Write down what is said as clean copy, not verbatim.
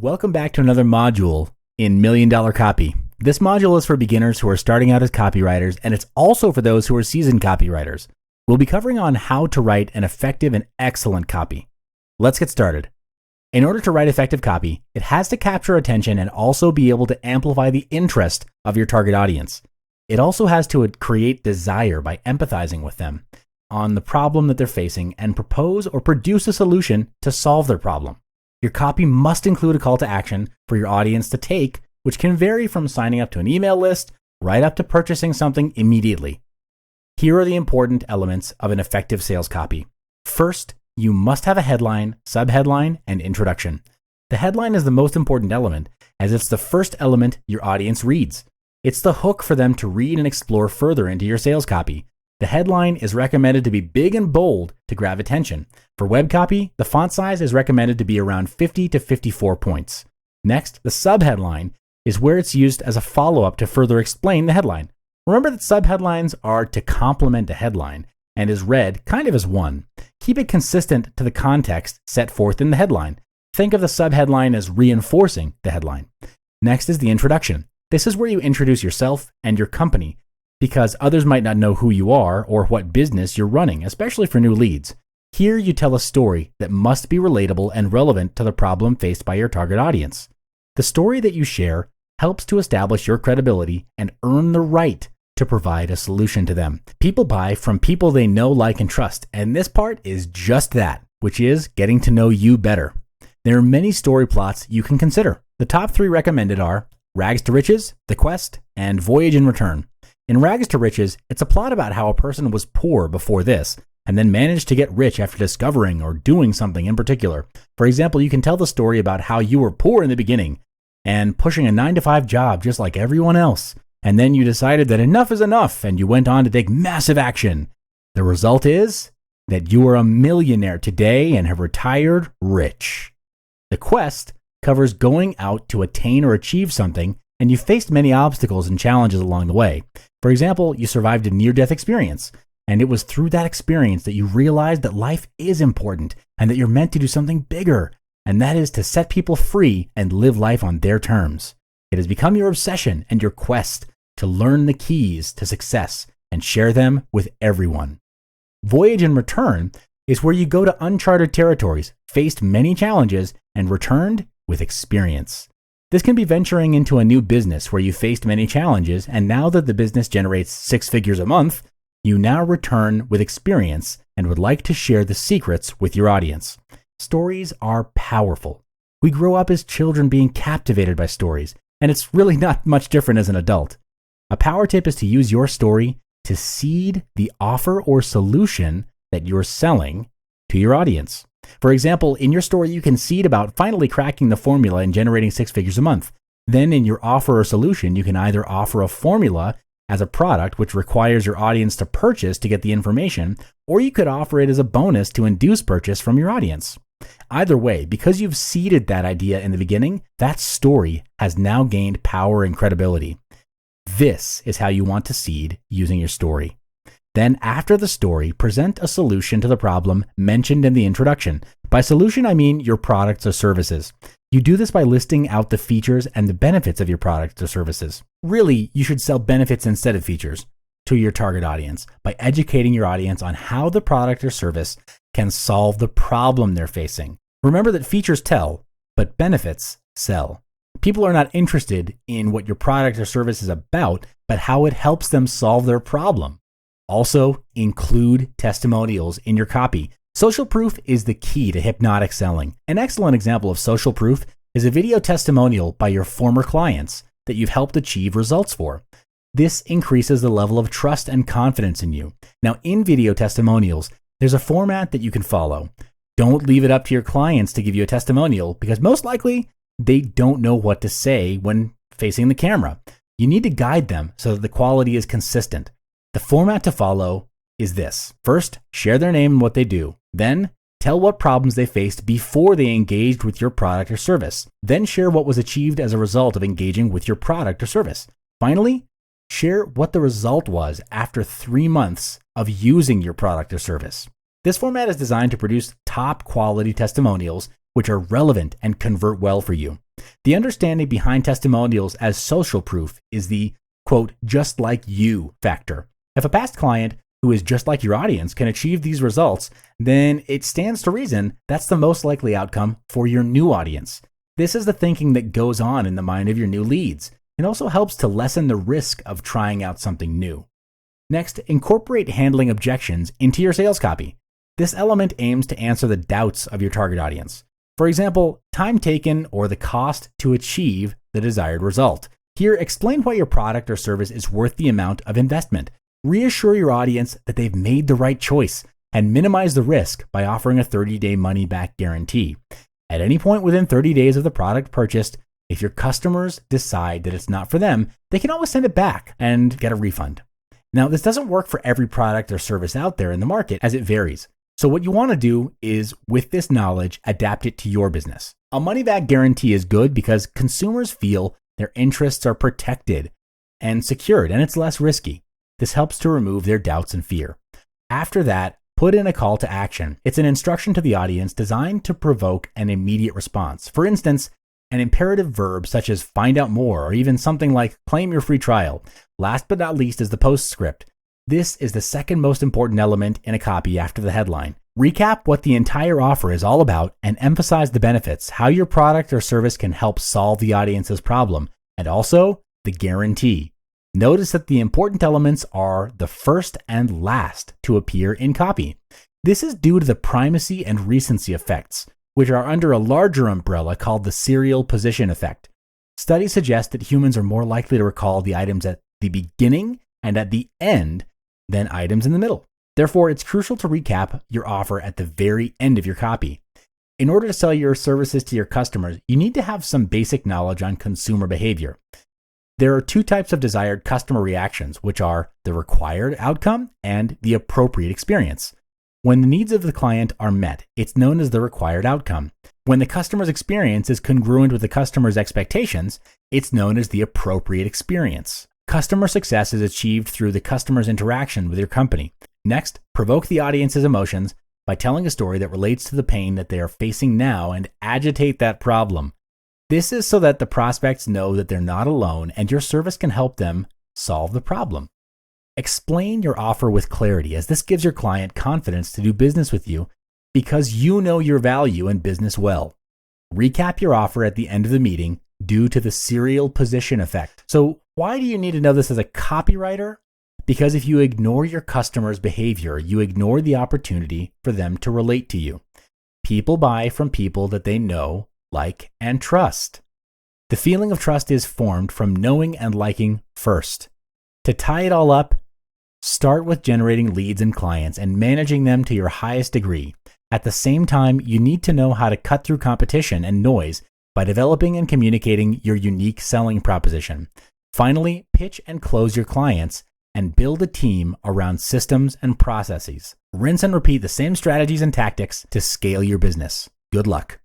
Welcome back to another module in Million Dollar Copy. This module is for beginners who are starting out as copywriters, and it's also for those who are seasoned copywriters. We'll be covering on how to write an effective and excellent copy. Let's get started. In order to write effective copy, it has to capture attention and also be able to amplify the interest of your target audience. It also has to create desire by empathizing with them on the problem that they're facing and propose or produce a solution to solve their problem. Your copy must include a call to action for your audience to take, which can vary from signing up to an email list right up to purchasing something immediately. Here are the important elements of an effective sales copy. First, you must have a headline, subheadline, and introduction. The headline is the most important element as it's the first element your audience reads. It's the hook for them to read and explore further into your sales copy. The headline is recommended to be big and bold to grab attention. For web copy, the font size is recommended to be around 50 to 54 points. Next, the subheadline is where it's used as a follow-up to further explain the headline. Remember that subheadlines are to complement a headline and is read kind of as one. Keep it consistent to the context set forth in the headline. Think of the subheadline as reinforcing the headline. Next is the introduction. This is where you introduce yourself and your company, because others might not know who you are or what business you're running, especially for new leads. Here you tell a story that must be relatable and relevant to the problem faced by your target audience. The story that you share helps to establish your credibility and earn the right to provide a solution to them. People buy from people they know, like, and trust, and this part is just that, which is getting to know you better. There are many story plots you can consider. The top 3 recommended are Rags to Riches, The Quest, and Voyage and Return. In Rags to Riches, it's a plot about how a person was poor before this and then managed to get rich after discovering or doing something in particular. For example, you can tell the story about how you were poor in the beginning and pushing a 9-to-5 job just like everyone else, and then you decided that enough is enough and you went on to take massive action. The result is that you are a millionaire today and have retired rich. The Quest covers going out to attain or achieve something, and you faced many obstacles and challenges along the way. For example, you survived a near-death experience, and it was through that experience that you realized that life is important and that you're meant to do something bigger, and that is to set people free and live life on their terms. It has become your obsession and your quest to learn the keys to success and share them with everyone. Voyage and Return is where you go to uncharted territories, faced many challenges, and returned with experience. This can be venturing into a new business where you faced many challenges, and now that the business generates 6 figures a month, you now return with experience and would like to share the secrets with your audience. Stories are powerful. We grow up as children being captivated by stories, and it's really not much different as an adult. A power tip is to use your story to seed the offer or solution that you're selling to your audience. For example, in your story, you can seed about finally cracking the formula and generating 6 figures a month. Then in your offer or solution, you can either offer a formula as a product, which requires your audience to purchase to get the information, or you could offer it as a bonus to induce purchase from your audience. Either way, because you've seeded that idea in the beginning, that story has now gained power and credibility. This is how you want to seed using your story. Then, after the story, present a solution to the problem mentioned in the introduction. By solution, I mean your products or services. You do this by listing out the features and the benefits of your products or services. Really, you should sell benefits instead of features to your target audience by educating your audience on how the product or service can solve the problem they're facing. Remember that features tell, but benefits sell. People are not interested in what your product or service is about, but how it helps them solve their problem. Also, include testimonials in your copy. Social proof is the key to hypnotic selling. An excellent example of social proof is a video testimonial by your former clients that you've helped achieve results for. This increases the level of trust and confidence in you. Now, in video testimonials, there's a format that you can follow. Don't leave it up to your clients to give you a testimonial because most likely they don't know what to say when facing the camera. You need to guide them so that the quality is consistent. The format to follow is this. First, share their name and what they do. Then, tell what problems they faced before they engaged with your product or service. Then share what was achieved as a result of engaging with your product or service. Finally, share what the result was after 3 months of using your product or service. This format is designed to produce top quality testimonials which are relevant and convert well for you. The understanding behind testimonials as social proof is the, quote, just like you factor. If a past client who is just like your audience can achieve these results, then it stands to reason that's the most likely outcome for your new audience. This is the thinking that goes on in the mind of your new leads. It also helps to lessen the risk of trying out something new. Next, incorporate handling objections into your sales copy. This element aims to answer the doubts of your target audience. For example, time taken or the cost to achieve the desired result. Here, explain why your product or service is worth the amount of investment. Reassure your audience that they've made the right choice and minimize the risk by offering a 30-day money-back guarantee. At any point within 30 days of the product purchased, if your customers decide that it's not for them, they can always send it back and get a refund. Now, this doesn't work for every product or service out there in the market as it varies. So what you want to do is, with this knowledge, adapt it to your business. A money-back guarantee is good because consumers feel their interests are protected and secured, and it's less risky. This helps to remove their doubts and fear. After that, put in a call to action. It's an instruction to the audience designed to provoke an immediate response. For instance, an imperative verb such as find out more, or even something like claim your free trial. Last but not least is the postscript. This is the second most important element in a copy after the headline. Recap what the entire offer is all about and emphasize the benefits, how your product or service can help solve the audience's problem, and also the guarantee. Notice that the important elements are the first and last to appear in copy. This is due to the primacy and recency effects, which are under a larger umbrella called the serial position effect. Studies suggest that humans are more likely to recall the items at the beginning and at the end than items in the middle. Therefore, it's crucial to recap your offer at the very end of your copy. In order to sell your services to your customers, you need to have some basic knowledge on consumer behavior. There are two types of desired customer reactions, which are the required outcome and the appropriate experience. When the needs of the client are met, it's known as the required outcome. When the customer's experience is congruent with the customer's expectations, it's known as the appropriate experience. Customer success is achieved through the customer's interaction with your company. Next, provoke the audience's emotions by telling a story that relates to the pain that they are facing now and agitate that problem. This is so that the prospects know that they're not alone and your service can help them solve the problem. Explain your offer with clarity, as this gives your client confidence to do business with you because you know your value and business well. Recap your offer at the end of the meeting due to the serial position effect. So why do you need to know this as a copywriter? Because if you ignore your customer's behavior, you ignore the opportunity for them to relate to you. People buy from people that they know, like, and trust. The feeling of trust is formed from knowing and liking first. To tie it all up, start with generating leads and clients and managing them to your highest degree. At the same time, you need to know how to cut through competition and noise by developing and communicating your unique selling proposition. Finally, pitch and close your clients and build a team around systems and processes. Rinse and repeat the same strategies and tactics to scale your business. Good luck.